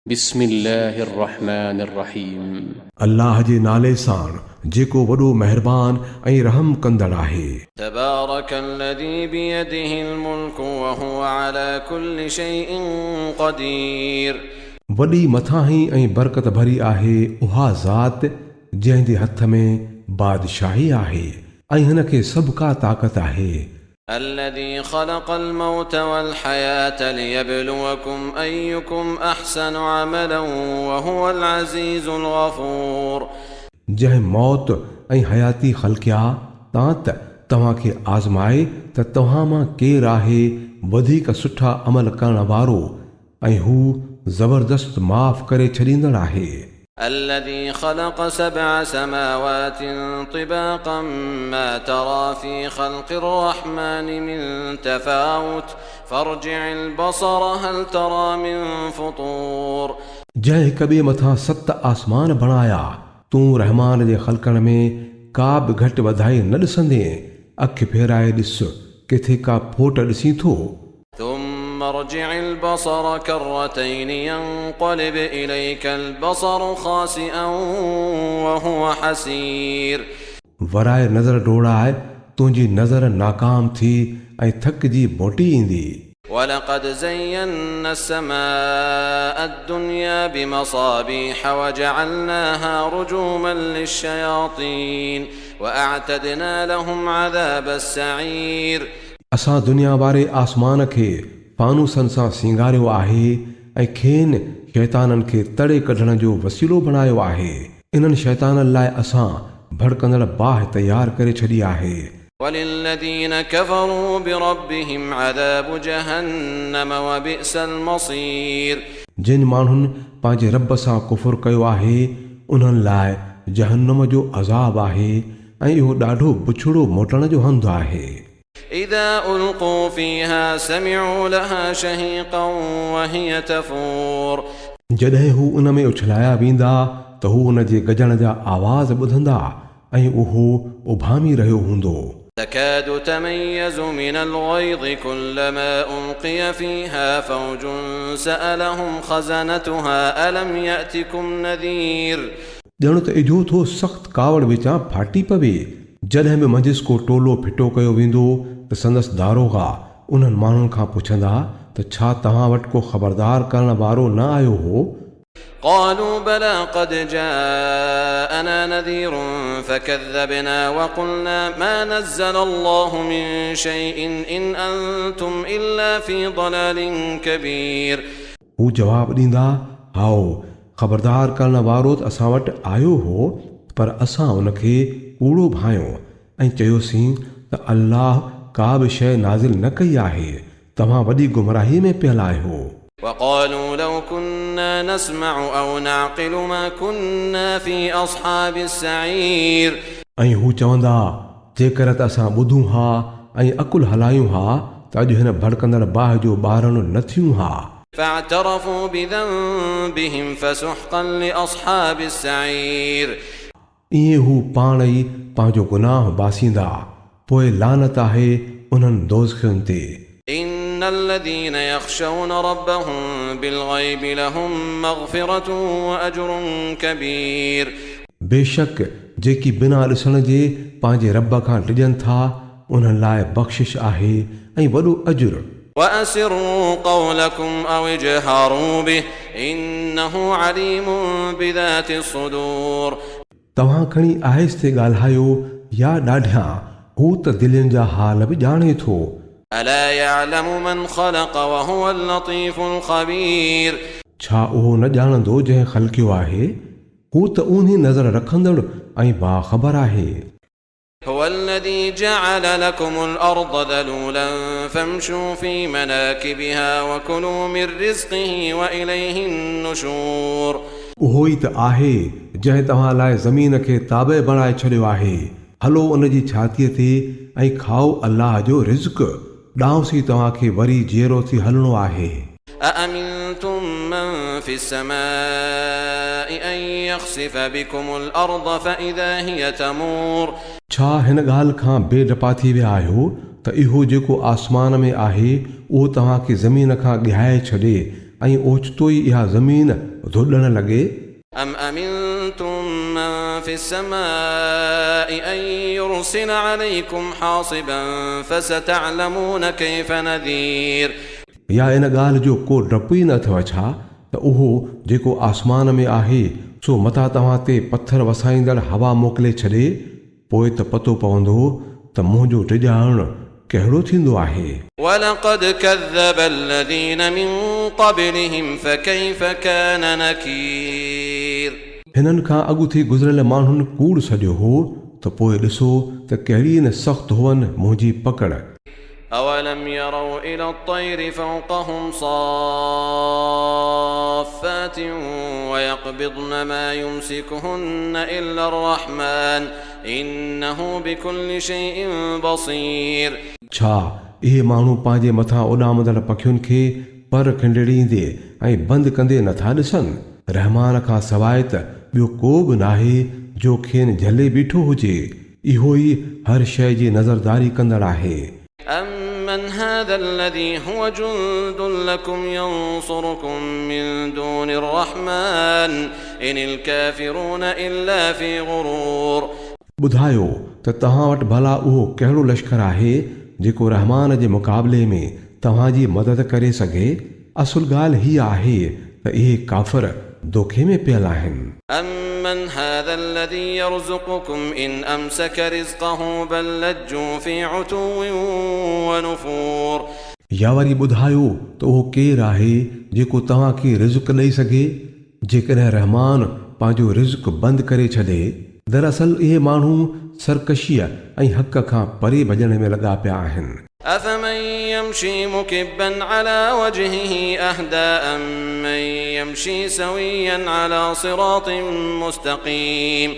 बिस्मिल्लाहिर्रहमानिर्रहीम। अल्लाह जे नाले सां जेको वॾो महिरबान ऐं रहम कंदड़ आहे। तबारकल्लज़ी बियदिहिल मुल्कु व हुवा अला कुल्लि शैइन क़दीर। वॾी मथां ऐं बरकत भरी आहे उहा ज़ात जंहिं जे हथ में बादशाही आहे ऐं हिन खे सभु का ताक़त आहे। الذي خلق الموت والحياة ليبلوكم أيكم أحسن عملا وهو العزيز الغفور। जंहिं मौत ऐं हयाती ख़लक़िया तां त तव्हांखे आज़माए त तव्हां मां केरु आहे वधीक सुठा अमल करण वारो ऐं हू ज़बरदस्त माफ़ करे छॾींदड़ आहे। الذي خلق 7 سماوات طباقا ما ترى في خلق الرحمن من تفاوت فارجع البصر هل ترى من فطور। जंहिं हिक ॿिए मथां 7 आसमान बणाया तूं रहमान जे ख़लक़ण में का बि घटि वधाई न ॾिसंदे अखि फेराए ॾिस किथे का फोट ॾिसीं थो। ثم ارجع البصر كرتين ينقلب إليك البصر خاسئا وهو حسير। वराए नज़र डोड़ाए तुंहिंजी नज़र नाकाम थी ऐं थकिजी मोटी ईंदी। ولقد زينا السماء الدنيا بمصابيح وجعلناها رجوما للشياطين وأعتدنا لهم عذاب السعير। असां दुनिया वारे आसमान खे फानूसनि सां सींगारियो आहे ऐं खेनि शैताननि खे तड़े कढण जो वसीलो बणायो आहे। इन्हनि शैताननि लाइ असां भड़कंदड़ बाहि तयार करे छॾी आहे। وللذين كفروا بربهم عذاب جهنم وبئس المصير। जिन माण्हुनि पंहिंजे रब सां कुफुर कयो आहे उन्हनि लाइ जहन्नम जो अज़ाब आहे ऐं इहो ॾाढो बुछड़ो मोटण जो हंधु आहे। إذا ألقوا فيها سمعوا لها شهيقا وهي تفور। जॾहिं हू उन में उछलाया वेंदा त हू उन जे गजण जा आवाज़ ॿुधंदा ऐं उहो उभामी रहियो हूंदो। تكاد تميز من الغيظ كلما ألقي فيها فوج سألهم خزنتها ألم يأتكم نذير। ॼण त इजो थो सख़्त कावड़ विचां फाटी पवे जॾहिं बि मंझिस को टोलो फिटो कयो वेंदो त संदसि दारोगा उन्हनि माण्हुनि खां पुछंदा त छा तव्हां वटि को ख़बरदार करण वारो न आयो हो। قالوا بلى قد جاءنا نذير فكذبنا وقلنا ما نزل الله من شيء إن أنتم إلا في ضلال كبير। हू जवाब ॾींदा हाओ ख़बरदार करण वारो त असां वटि आयो हो पर असां उनखे कूड़ो भायो ऐं चयोसीं त अल्लाह का बि शइ नाज़िल न कई आहे तव्हां वॾी गुमराही में पियल आहियो। وقالوا لو كنا نسمع أو نعقل ما كنا في أصحاب السعير। ऐं हू चवंदा जेकर त असां ॿुधूं हा ऐं अकुल हलायूं हा त अॼु हिन भड़कंदड़ बाहि जो ॿारणो न थियूं हा। فاعترفوا بذنبهم فسحقا لأصحاب السعير। ईअं हू पाण ई पंहिंजो गुनाह बासींदा पोइ लानत आहे उन्हनि दोज़खनि ते। إن الذين يخشون ربهم بالغيب لهم مغفرة وأجر كبير। बेशक जेकी बिना ॾिसण जे पंहिंजे रब खां टिजनि था उन्हनि लाइ बख़्शिश आहे ऐं वॾो अजुर। وأسروا قولكم أو اجهروا به إنه عليم بذات الصدور। तव्हां खणी आहिस्ते ॻाल्हायो या ॾाढियां हू त दिलनि जा हाल बि ॼाणे थो। ألا يعلم من خلق وهو اللطيف الخبير। छा उहो न ॼाणंदो जंहिं ख़लक़ियो आहे हू त उन्ही नज़र रखंदड़ ऐं बाख़बर आहे। هو الذي جعل لكم الأرض ذلولا فامشوا في مناكبها وكلوا من رزقه وإليه النشور। उहो ई त आहे जंहिं तव्हां लाइ ज़मीन खे ताबे बणाए छॾियो आहे हलो उन जी छातीअ ते ऐं खाओ अल्लाह जो रिज़्क़ ॾांहुंसी तव्हांखे वरी जीअरो थी हलणो आहे। أأمنتم من في السماء أن يخسف بكم الأرض فإذا هي تمور। छा हिन ॻाल्हि खां बेडपा थी विया आहियो त इहो जेको आसमान में आहे उहो तव्हांखे ज़मीन खां ॻहाए छॾे ऐं ओचितो ई इहा ज़मीन धुॾण लॻे أم أمنتم من في السماء أن يرسل عليكم حاصبا فستعلمون كيف نذير या इन ॻाल्हि जो को डपु ई न अथव छा त उहो जेको आसमान में आहे सो मथां तव्हां ते पथर वसाईंदड़ हवा मोकिले छॾे पोइ त पतो पवंदो त मुंहिंजो टिॼाइण कहिड़ो थींदो आहे ولقد كذب الذين من قبلهم فكيف كان نكير हिननि खां अॻु थी गुज़िरियल माण्हुनि कूड़ सॼो हो त पोइ ॾिसो त कहिड़ी न सख़्तु हुअनि मुंहिंजी पकड़ أولم يروا إلى الطير فوقهم صافات ويقبضن ما يمسكهن إلا الرحمن إنه بكل شيء بصير छा इहे माण्हू पंहिंजे मथां उॾामंदड़ पखियुनि खे पर खिंडड़ींदे ऐं बंदि कंदे नथा ॾिसनि रहमान खां सवाइ त ॿियो को बि नाहे जो खेनि झले बीठो हुजे इहो ई हर शइ जी नज़रदारी कंदड़ आहे أمن هذا الذي هو جند لكم ينصركم من دون الرحمن إن الكافرون إلا في غرور ॿुधायो त तव्हां वटि भला उहो कहिड़ो लश्कर आहे जेको रहमान जे मुक़ाबले में तव्हांजी मदद करे सघे असुल ॻाल्हि हीअ आहे त इहे काफ़िर दोखे में पियल आहिनि أمن هذا الذي يرزقكم إن أمسك رزقه بل لجوا في عتو ونفور या वरी ॿुधायो त उहो केरु आहे जेको तव्हांखे रिज़्क़ ॾेई सघे जेकॾहिं रहमान पंहिंजो रिज़्क़ बंदि करे छॾे दरअसल इहे माण्हू सरकशीअ ऐं हक़ खां परे भॼण में लॻा पिया आहिनि أفمن يمشي مكبا على وجهه أهدى أمن يمشي سويا على صراط مستقيم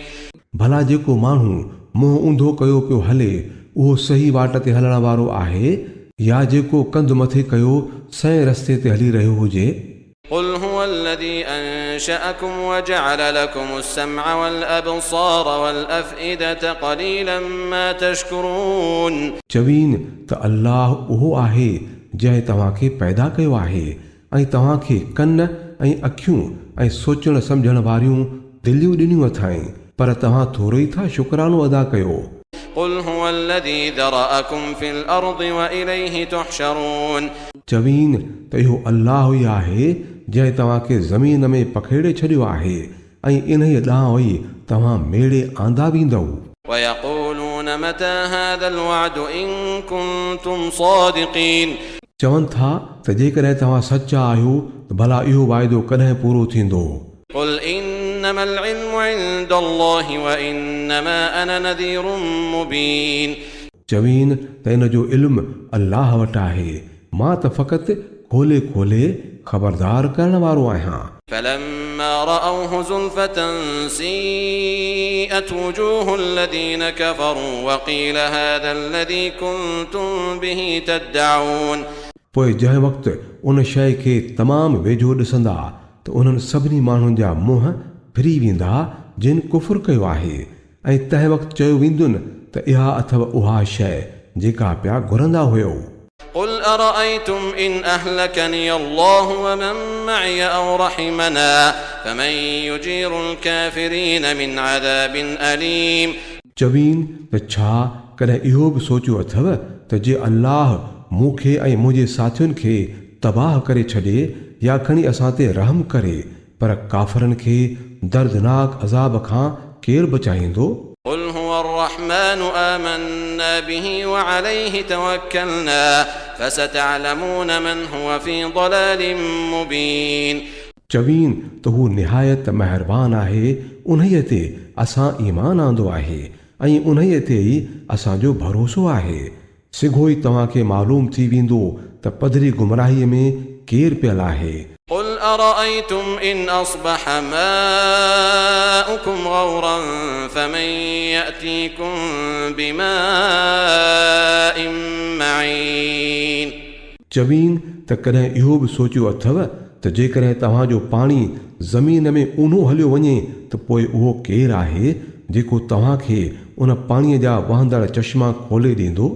भला जेको माण्हू मुंहुं ऊंधो कयो पियो हले उहो सही वाट ते हलण वारो आहे या जेको कंधु मथे कयो सही रस्ते ते हली रहियो हुजे قل هو الذي أنشأكم وجعل لكم السمع والأبصار والأفئدة قليلا ما تشكرون चवीन त अल्लाह उहो आहे जंहिं तव्हांखे पैदा कयो आहे ऐं तव्हांखे कन ऐं अखियूं ऐं सोचण सम्झण वारियूं दिलियूं ॾिनियूं अथई पर तव्हां थोरो ई था शुक्रानो अदा कयो قل هو الذي ذرأكم في الأرض وإليه تحشرون चवीन त इहो अल्लाह ई आहे जंहिं तव्हांखे ज़मीन में पखेड़े छॾियो आहे ऐं इन्हीअ ॾांहुं ई तव्हां मेड़े आंदा वेंदव ويقولون متى هذا الوعد إن كنتم صادقين चवनि था त जेकॾहिं तव्हां सचा आहियो त भला इहो वाइदो कॾहिं पूरो थींदो قل إنما العلم عند الله وإنما أنا نذير مبين चवीन त इन जो इल्मु अल्लाह वटि आहे मां त फ़क़ति खोले खोले ख़बरदार करण वारो आहियां فلما رأوه زلفة سيئت وجوه الذين كفروا وقيل هذا الذي كنتم به تدعون पोइ जंहिं वक़्तु उन शइ खे तमामु वेझो ॾिसंदा त उन्हनि सभिनी माण्हुनि जा मुंहं फिरी वेंदा जिन कुफ़ुर कयो आहे ऐं तंहिं वक़्तु चयो वेंदुनि त इहा अथव उहा शइ जेका पिया घुरंदा हुयो قل أرأيتم إن أهلكني الله ومن معي أو رحمنا فمن يجير الكافرين من عذاب أليم चवीन त छा कॾहिं इहो बि सोचियो अथव त जे अल्लाह मूंखे ऐं मुंहिंजे साथियुनि खे तबाह करे छॾे या खणी असां ते रहम करे पर काफ़रनि खे दर्दनाक अज़ाब खां केरु बचाईंदो قل هو الرحمن آمنا به وعليه توكلنا فستعلمون من هو في ضلال مبين चवीन त हू निहायत महिरबान आहे उन्हीअ ते असां ईमान आंदो आहे ऐं उन्हीअ ते ई असांजो भरोसो आहे सिघो ई तव्हांखे मालूम थी वेंदो त पधरी गुमराहीअ में केरु पियल आहे قل أرأيتم إن أصبح ماؤكم غورا فمن يأتيكم بماء معين चवीन त कॾहिं इहो बि सोचियो अथव त जेकॾहिं तव्हांजो पाणी ज़मीन में ऊन्हो हलियो वञे त पोइ उहो केरु आहे जेको तव्हांखे उन पाणीअ जा वहंदड़ चश्मा खोले ॾींदो